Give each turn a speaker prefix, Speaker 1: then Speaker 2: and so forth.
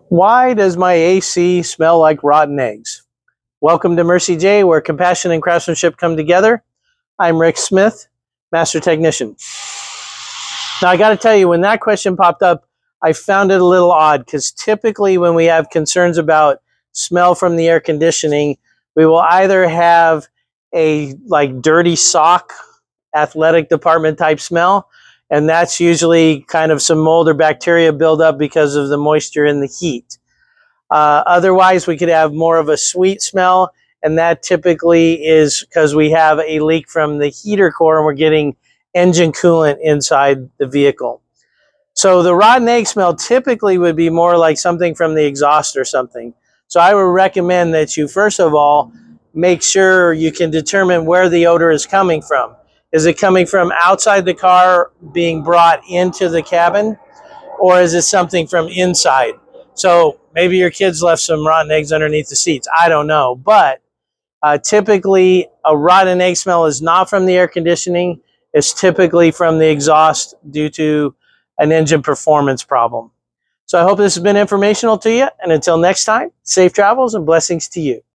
Speaker 1: Why does my AC smell like rotten eggs? Welcome to Mercie J, where compassion and craftsmanship come together. I'm Rick Smith, Master Technician. Now, I got to tell you, when that question popped up, I found it a little odd because typically when we have concerns about smell from the air conditioning, we will either have a dirty sock, athletic department type smell, and that's usually kind of some mold or bacteria buildup because of the moisture and the heat. Otherwise, we could have more of a sweet smell, and that typically is because we have a leak from the heater core and we're getting engine coolant inside the vehicle. So the rotten egg smell typically would be more like something from the exhaust or something. So I would recommend that you, first of all, make sure you can determine where the odor is coming from. Is it coming from outside the car being brought into the cabin, or is it something from inside? So maybe your kids left some rotten eggs underneath the seats. I don't know. But typically, a rotten egg smell is not from the air conditioning. It's typically from the exhaust due to an engine performance problem. So I hope this has been informational to you. And until next time, safe travels and blessings to you.